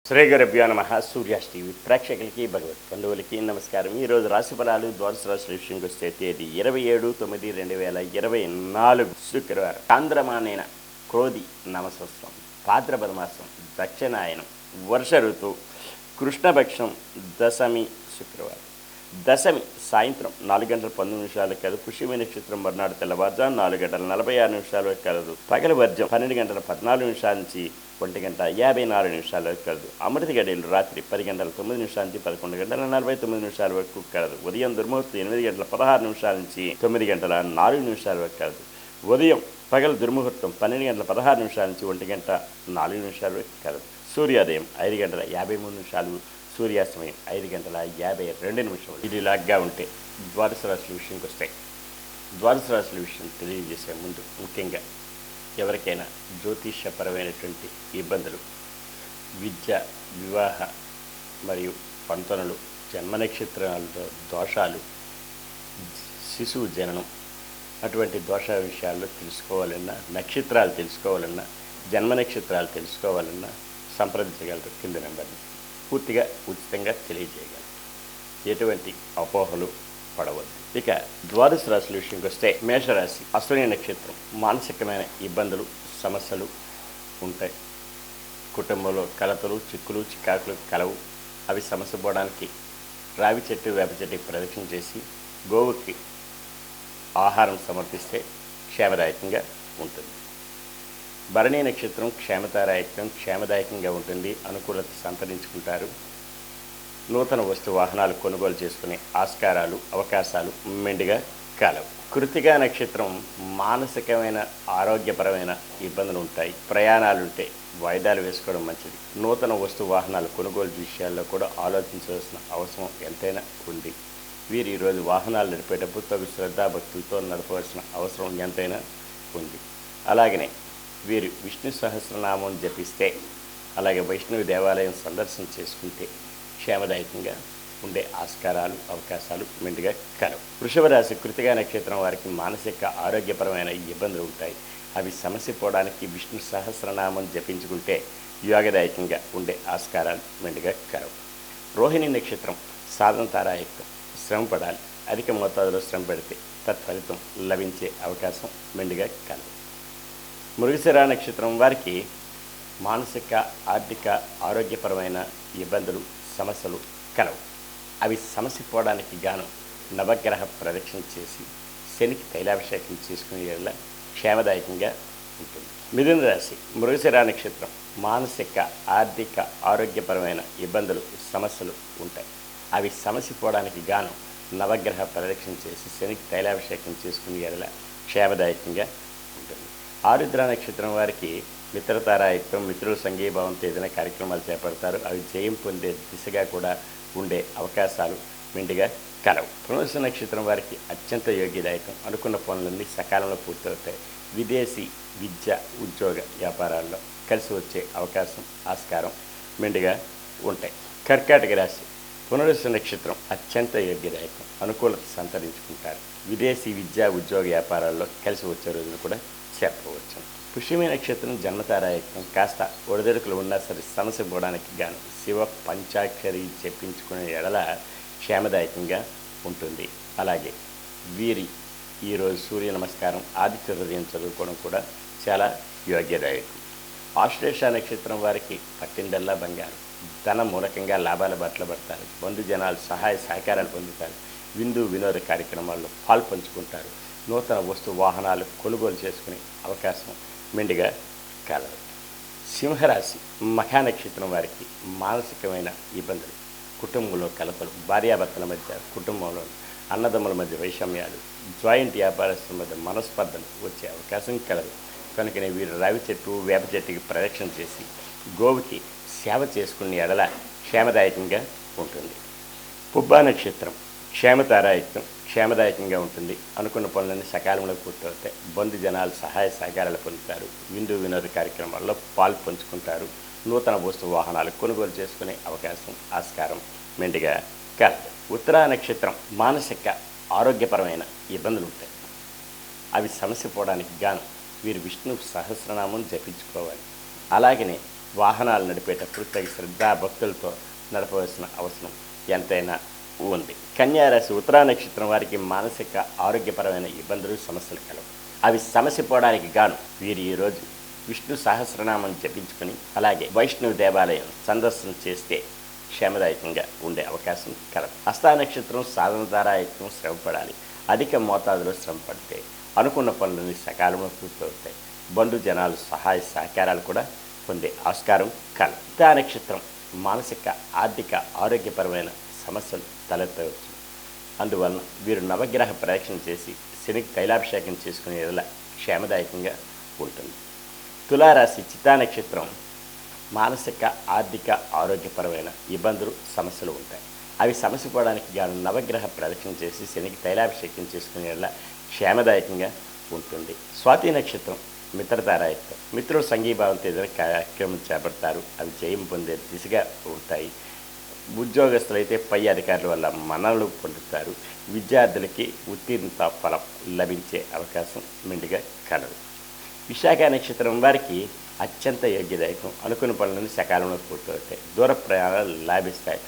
శ్రీ గురుభ్యో నమః. సూర్యాస్ టీవీ ప్రేక్షకులకి భగవత్ బంధువులకి నమస్కారం. ఈరోజు రాశి ఫలాలు ద్వాదశ రాశుల విషయంకి వస్తే తేదీ 27/9/2024 శుక్రవారం. చాంద్రమానేన క్రోధి నమసంవత్సరం, భాద్రపద మాసం, దక్షిణాయనం, వర్ష ఋతువు, కృష్ణపక్షం, దశమి శుక్రవారం. దశమి సాయంత్రం 4:19 కలదు. పుష్యమి నక్షత్రం మర్నాడు తెల్లవారుజాము 4:46 కలదు. పగల వర్జం 12:14 నుంచి 1:54 కలదు. అమృత గడియలు రాత్రి 10:09 నుంచి 11:49 వరకు కలదు. ఉదయం దుర్ముహూర్తం 8:16 నుంచి 9:04 వరకు కలదు. ఉదయం పగల దుర్ముహూర్తం 12:16 నుంచి 1:04 వరకు కలదు. సూర్యోదయం 5:53, సూర్యాస్తమయం 5:52. ఇది లాగ్గా ఉంటే ద్వాదశ రాశుల విషయంకి వస్తాయి. ద్వాదశ రాశుల విషయం తెలియజేసే ముందు ముఖ్యంగా ఎవరికైనా జ్యోతిష్యపరమైనటువంటి ఇబ్బందులు, విద్య, వివాహ మరియు పంతనలు, జన్మ నక్షత్రాలతో దోషాలు, శిశువు జననం అటువంటి దోష విషయాల్లో తెలుసుకోవాలన్నా, నక్షత్రాలు తెలుసుకోవాలన్నా, జన్మ నక్షత్రాలు తెలుసుకోవాలన్నా సంప్రదించగలరు. కింద నెంబర్ని పూర్తిగా ఉచితంగా తెలియజేయగలరు. ఎటువంటి అపోహలు పడవద్దు. ఇక ద్వాదశ రాశుల విషయంకి వస్తే మేషరాశి, అశ్విని నక్షత్రం. మానసికమైన ఇబ్బందులు, సమస్యలు ఉంటాయి. కుటుంబంలో కలతలు, చిక్కులు, చికాకులు కలవు. అవి సమస్య పోవడానికి రావి చెట్టు, వేప చెట్టుకి ప్రదక్షిణ చేసి గోవుకి ఆహారం సమర్పిస్తే క్షేమదాయకంగా ఉంటుంది. భరణీ నక్షత్రం క్షేమదాయకంగా ఉంటుంది. అనుకూలత సంతరించుకుంటారు. నూతన వస్తు వాహనాలు కొనుగోలు చేసుకునే ఆస్కారాలు, అవకాశాలు మెండుగా కలవు. కృత్తికా నక్షత్రం మానసికమైన, ఆరోగ్యపరమైన ఇబ్బందులు ఉంటాయి. ప్రయాణాలుంటే వాయిదాలు వేసుకోవడం మంచిది. నూతన వస్తు వాహనాలు కొనుగోలు విషయాల్లో కూడా ఆలోచించవలసిన అవసరం ఎంతైనా ఉంది. వీరు ఈరోజు వాహనాలు నడిపేటప్పుడు తగు శ్రద్ధాభక్తులతో నడపవలసిన అవసరం ఎంతైనా ఉంది. అలాగనే వీరు విష్ణు సహస్రనామం జపిస్తే, అలాగే వైష్ణవి దేవాలయం సందర్శన చేసుకుంటే క్షేమదాయకంగా ఉండే ఆస్కారాలు, అవకాశాలు మెండుగా కలవు. వృషభ రాశి, కృతికా నక్షత్రం వారికి మానసిక, ఆరోగ్యపరమైన ఇబ్బందులు ఉంటాయి. అవి సమస్య పోవడానికి విష్ణు సహస్రనామం జపించుకుంటే యోగదాయకంగా ఉండే ఆస్కారాలు మెండుగా కలవు. రోహిణి నక్షత్రం సాధనతారాయుక్తం. శ్రమ పడాలి. అధిక మోతాదులో శ్రమ పెడితే తత్ఫలితం లభించే అవకాశం మెండుగా కలవు. మృగశిర నక్షత్రం వారికి మానసిక, ఆర్థిక, ఆరోగ్యపరమైన ఇబ్బందులు, సమస్యలు కలవు. అవి సమస్య పోవడానికి గాను నవగ్రహ ప్రదక్షిణ చేసి శనికి తైలాభిషేకం చేసుకునే వల్ల క్షేమదాయకంగా ఉంటుంది. మిథున రాశి, మృగశిర నక్షత్రం. మానసిక, ఆర్థిక, ఆరోగ్యపరమైన ఇబ్బందులు, సమస్యలు ఉంటాయి. అవి సమస్య పోవడానికి గాను నవగ్రహ ప్రదక్షిణ చేసి శనికి తైలాభిషేకం చేసుకునే వల్ల క్షేమదాయకంగా ఉంటుంది. ఆరుద్ర నక్షత్రం వారికి మిత్రతారాయుక్తం. మిత్రుల సంఘీభావంతో ఏదైనా కార్యక్రమాలు చేపడతారు. అవి జయం పొందే దిశగా కూడా ఉండే అవకాశాలు మెండుగా కలవు. పునర్వసు నక్షత్రం వారికి అత్యంత యోగ్యదాయకం. అనుకున్న పనులన్నీ సకాలంలో పూర్తవుతాయి. విదేశీ విద్య, ఉద్యోగ, వ్యాపారాల్లో కలిసి వచ్చే అవకాశం, ఆస్కారం మెండుగా ఉంటాయి. కర్కాటక రాశి, పునర్వసు నక్షత్రం అత్యంత యోగ్యదాయకం. అనుకూలత సంతరించుకుంటారు. విదేశీ విద్య, ఉద్యోగ, వ్యాపారాల్లో కలిసి వచ్చే రోజులు కూడా చెప్పవచ్చు. పుష్యమి నక్షత్రం జన్మతారాయుక్తం. కాస్త ఒడిదొడుకులు ఉన్నా సరే సమస్య పోవడానికి గాను శివ పంచాక్షరి చెప్పించుకునే ఎడల క్షేమదాయకంగా ఉంటుంది. అలాగే వీరి ఈరోజు సూర్య నమస్కారం, ఆదిత్య హృదయం చదువుకోవడం కూడా చాలా యోగ్యదాయకం. ఆశ్లేష నక్షత్రం వారికి పట్టిందల్లా బంగారం. ధన మూలకంగా లాభాల బట్టలు పడతారు. బంధుజనాలు సహాయ సహకారాలు పొందుతారు. విందు వినోద కార్యక్రమాల్లో పాల్పంచుకుంటారు. నూతన వస్తు వాహనాలు కొనుగోలు చేసుకునే అవకాశం మెండుగా కలదు. సింహరాశి, మఖా నక్షత్రం వారికి మానసికమైన ఇబ్బందులు, కుటుంబంలో కలతలు, భార్యాభర్తల మధ్య, కుటుంబంలో అన్నదమ్ముల మధ్య వైషమ్యాలు, జాయింట్ వ్యాపారస్తుల మధ్య మనస్పర్ధలు వచ్చే అవకాశం కలదు. కనుకనే వీరు రావి చెట్టు, వేప చెట్టుకి ప్రదక్షిణ చేసి గోవుకి సేవ చేసుకునే ఎడల క్షేమదాయకంగా ఉంటుంది. పుబ్బా నక్షత్రం క్షేమదాయకంగా ఉంటుంది. అనుకున్న పనులన్నీ సకాలంలో పూర్తవుతాయి. బంధు జనాలు సహాయ సహకారాలు పొందుతారు. విందు వినోద కార్యక్రమాల్లో పంచుకుంటారు. నూతన వస్తు వాహనాలు కొనుగోలు చేసుకునే అవకాశం, ఆస్కారం మెండుగా కలదు. ఉత్తరా నక్షత్రం మానసిక, ఆరోగ్యపరమైన ఇబ్బందులు ఉంటాయి. అవి సమస్య పోవడానికి గాను వీరు విష్ణు సహస్రనామం జపించుకోవాలి. అలాగనే వాహనాలు నడిపేటప్పుడు తగిన శ్రద్ధ భక్తులతో నడపవలసిన అవసరం ఎంతైనా ఉంది. కన్యారాశి ఉత్తరా నక్షత్రం వారికి మానసిక ఆరోగ్యపరమైన ఇబ్బందులు సమస్యలు కలవు. అవి సమస్య పోవడానికి గాను వీరు ఈరోజు విష్ణు సహస్రనామం జపించుకొని అలాగే వైష్ణవ దేవాలయం సందర్శన చేస్తే క్షేమదాయకంగా ఉండే అవకాశం కలదు. హస్తా నక్షత్రం సాధన ద్వారా యత్నం శ్రమపడాలి. అధిక మోతాదులో శ్రమ పడితే అనుకున్న పనులని సకాలంలో పూర్తవుతాయి. బంధు జనాలు సహాయ సహకారాలు కూడా పొందే ఆస్కారం కలదు. ఉత్తా నక్షత్రం మానసిక ఆర్థిక ఆరోగ్యపరమైన సమస్యలు తలెత్తవచ్చు. అందువలన వీరు నవగ్రహ ప్రదక్షిణ చేసి శనికి తైలాభిషేకం చేసుకునే ఎడల క్షేమదాయకంగా ఉంటుంది. తులారాశి చిత్తా నక్షత్రం మానసిక ఆర్థిక ఆరోగ్యపరమైన ఇబ్బందులు సమస్యలు ఉంటాయి. అవి సమస్య పోవడానికి గాను నవగ్రహ ప్రదక్షిణ చేసి శనికి తైలాభిషేకం చేసుకునే ఎడల క్షేమదాయకంగా ఉంటుంది. స్వాతి నక్షత్రం మిత్రతారాయత్వం. మిత్రులు సంఘీభావంతో ఏదైనా కార్యక్రమం చేపడతారు. అవి జయం పొందే దిశగా ఉంటాయి. ఉద్యోగస్తులైతే పై అధికారుల వల్ల మన్ననలు పొందుతారు. విద్యార్థులకి ఉత్తీర్ణత ఫలం లభించే అవకాశం మెండుగా కలదు. విశాఖ నక్షత్రం వారికి అత్యంత యోగ్యదాయకం. అనుకున్న పనులను సకాలంలో పూర్తవుతాయి. దూర ప్రయాణాలు లాభిస్తాయి.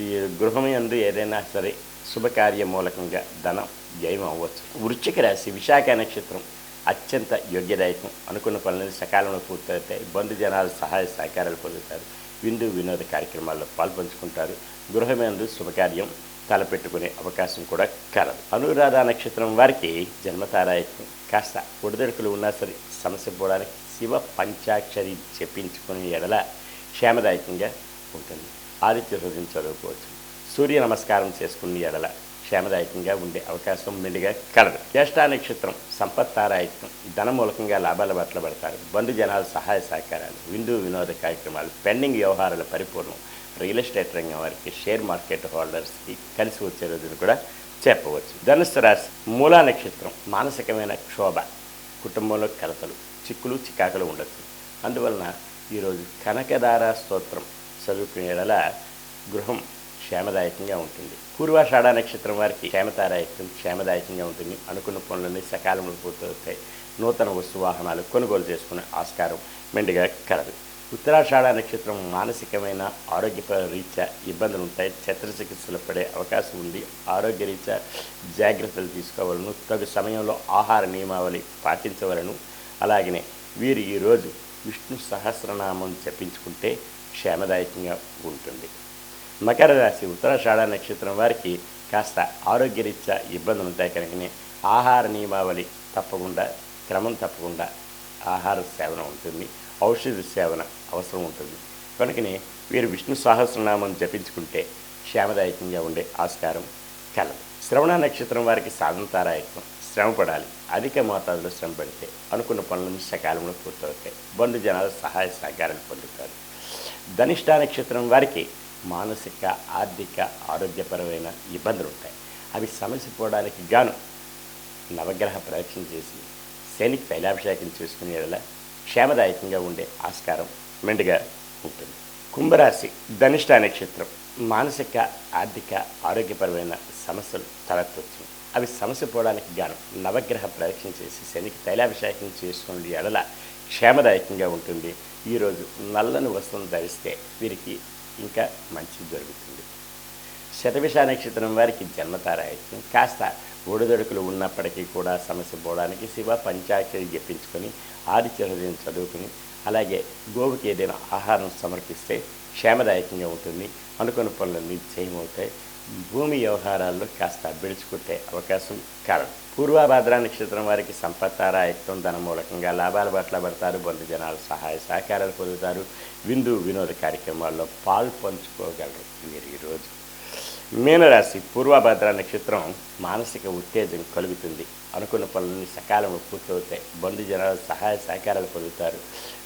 ఈ గృహం యందు ఏదైనా సరే శుభకార్య మూలకంగా ధనం జయం అవ్వచ్చు. వృశ్చిక రాశి విశాఖ నక్షత్రం అత్యంత యోగ్యదాయకం. అనుకున్న పనులను సకాలంలో పూర్తవుతాయి. బంధు జనాలు సహాయ సహకారాలు పొందుతారు. విందు వినోద కార్యక్రమాల్లో పాల్పంచుకుంటారు. గృహమందు శుభకార్యం తలపెట్టుకునే అవకాశం కూడా కలదు. అనురాధ నక్షత్రం వారికి జన్మతారాయత్వం. కాస్త ఒడిదొడుకులు ఉన్నా సరే సమస్య పోవడానికి శివ పంచాక్షరి చెప్పించుకునే ఎడల క్షేమదాయకంగా ఉంటుంది. ఆదిత్య హృదయం చదువుకోవచ్చు. సూర్య నమస్కారం చేసుకునే ఎడల క్షేమదాయకంగా ఉండే అవకాశం మెండుగా కలదు. జ్యేష్ఠ నక్షత్రం సంపత్తారాయత్వం. ధన మూలకంగా లాభాల బట్ల పడతారు. బంధు జనాలు సహాయ సహకారాలు విందు వినోద కార్యక్రమాలు పెండింగ్ వ్యవహారాల పరిపూర్ణం. రియల్ ఎస్టేట్ రంగం వారికి షేర్ మార్కెట్ హోల్డర్స్కి కలిసి వచ్చే రోజులు కూడా చెప్పవచ్చు. ధనుస్సు రాశి మూలా నక్షత్రం మానసికమైన క్షోభ, కుటుంబంలో కలతలు, చిక్కులు చికాకులు ఉండొచ్చు. అందువలన ఈరోజు కనకదార స్తోత్రం చదువుకునే ఎడల గృహం క్షేమదాయకంగా ఉంటుంది. పూర్వాషాఢ నక్షత్రం వారికి క్షేమదాయకంగా ఉంటుంది. అనుకున్న పనులన్నీ సకాలంలో పూర్తవుతాయి. నూతన వస్తు వాహనాలు కొనుగోలు చేసుకునే ఆస్కారం మెండుగా కలదు. ఉత్తరాషాఢ నక్షత్రం మానసికమైన ఆరోగ్య రీత్యా ఇబ్బందులు ఉంటాయి. శస్త్రచికిత్సలు పడే అవకాశం ఉంది. ఆరోగ్య రీత్యా జాగ్రత్తలు తీసుకోవాలను. తగు సమయంలో ఆహార నియమావళి పాటించవలను. అలాగనే వీరు ఈరోజు విష్ణు సహస్రనామం జపించుకుంటే క్షేమదాయకంగా ఉంటుంది. మకర రాశి ఉత్తరాషాఢ నక్షత్రం వారికి కాస్త ఆరోగ్యరీత్యా ఇబ్బందులు ఉంటాయి కనుకనే ఆహార నియమావళి తప్పకుండా క్రమం తప్పకుండా ఆహార సేవన ఉంటుంది. ఔషధ సేవన అవసరం ఉంటుంది. కనుకనే వీరు విష్ణు సహస్రనామం జపించుకుంటే క్షేమదాయకంగా ఉండే ఆస్కారం కలదు. శ్రవణ నక్షత్రం వారికి సాధనతారాయత్వం. శ్రమ పడాలి. అధిక మోతాదులో శ్రమ పడితే అనుకున్న పనులను సకాలంలో పూర్తవుతాయి. బంధు జనాలు సహాయ సహకారాలు పొందుతారు. ధనిష్ట నక్షత్రం వారికి మానసిక ఆర్థిక ఆరోగ్యపరమైన ఇబ్బందులు ఉంటాయి. అవి సమస్య పోవడానికి గాను నవగ్రహ ప్రదక్షిణ చేసి శనికి తైలాభిషేకం చేసుకునే ఎడల క్షేమదాయకంగా ఉండే ఆస్కారం మెండుగా ఉంటుంది. కుంభరాశి ధనిష్ట నక్షత్రం మానసిక ఆర్థిక ఆరోగ్యపరమైన సమస్యలు తలెత్తవచ్చు. అవి సమస్య పోవడానికి గాను నవగ్రహ ప్రదక్షిణ చేసి శనికి తైలాభిషేకం చేసుకునే ఎడల క్షేమదాయకంగా ఉంటుంది. ఈరోజు నల్లని వస్త్రం ధరిస్తే వీరికి ఇంకా మంచి జరుగుతుంది. శతభిష నక్షత్రం వారికి జన్మతారాయత్వం. కాస్త ఒడిదొడుకులు ఉన్నప్పటికీ కూడా సమస్య పోవడానికి శివ పంచాక్షరి జపించుకొని ఆదిత్య హృదయం చదువుకుని అలాగే గోవుకి ఏదైనా ఆహారం సమర్పిస్తే క్షేమదాయకంగా ఉంటుంది. అనుకున్న పనులన్నీ జయమవుతాయి. భూమి వ్యవహారాల్లో కాస్త బిడుచుకుంటే అవకాశం కలదు. పూర్వభాద్ర నక్షత్రం వారికి సంపత్తారాయత్వం. ధన మూలకంగా లాభాల పట్ల పడతారు. బంధు జనాలు సహాయ సహకారాలు పొందుతారు. విందు వినోద కార్యక్రమాల్లో పాలు పంచుకోగలరు మీరు ఈరోజు. మీనరాశి పూర్వభాద్ర నక్షత్రం మానసిక ఉత్తేజం కలుగుతుంది. అనుకున్న పనులన్నీ సకాలంలో పూర్తవుతాయి. బంధు జనాలు సహాయ సహకారాలు పొందుతారు.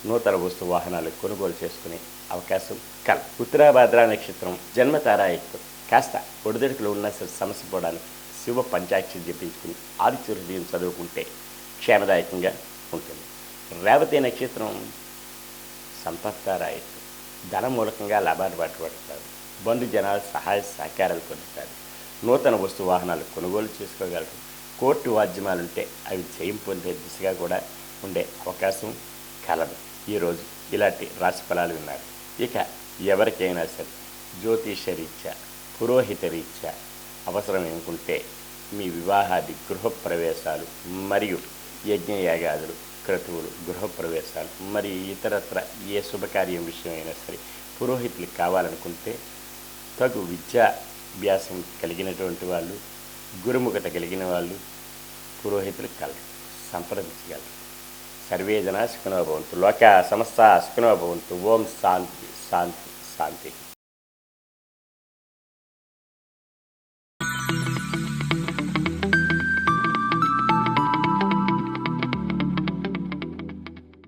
నూతన వస్తు వాహనాలు కొనుగోలు చేసుకునే అవకాశం కలదు. ఉత్తరాభాద్ర నక్షత్రం జన్మతారాయత్వం. కాస్త ఒడిదొడుకులు ఉన్న సమస్య పోవడానికి శివ పంచాక్షరి జపించుకుని ఆదిత్య హృదయం చదువుకుంటే క్షేమదాయకంగా ఉంటుంది. రేవతి నక్షత్రం సంపత్తారాయత్వం. ధన మూలకంగా లాభాలు పట్టుబడతారు. బంధు జనాలు సహాయ సహకారాలు పొందుతారు. నూతన వస్తు వాహనాలు కొనుగోలు చేసుకోగలరు. కోర్టు వాద్యమాలుంటే అవి జయం పొందే దిశగా కూడా ఉండే అవకాశం కలదు. ఈరోజు ఇలాంటి రాశి ఫలాలు విన్నారు. ఇక ఎవరికైనా సరే జ్యోతిష రీత్యా, పురోహిత రీత్యా అవసరం అనుకుంటే మీ వివాహాది గృహప్రవేశాలు మరియు యజ్ఞయాగాదులు, క్రతువులు, గృహప్రవేశాలు మరియు ఇతరత్ర ఏ శుభకార్యం విషయమైనా సరే పురోహితులు కావాలనుకుంటే తగు విద్యాభ్యాసం కలిగినటువంటి వాళ్ళు, గురుముఖత కలిగిన వాళ్ళు పురోహితులు కలరు, సంప్రదించగలరు. సర్వే జనా సుఖినో భవంతు. లోకా సమస్తా సుఖినో భవంతు. ఓం శాంతి శాంతి శాంతి.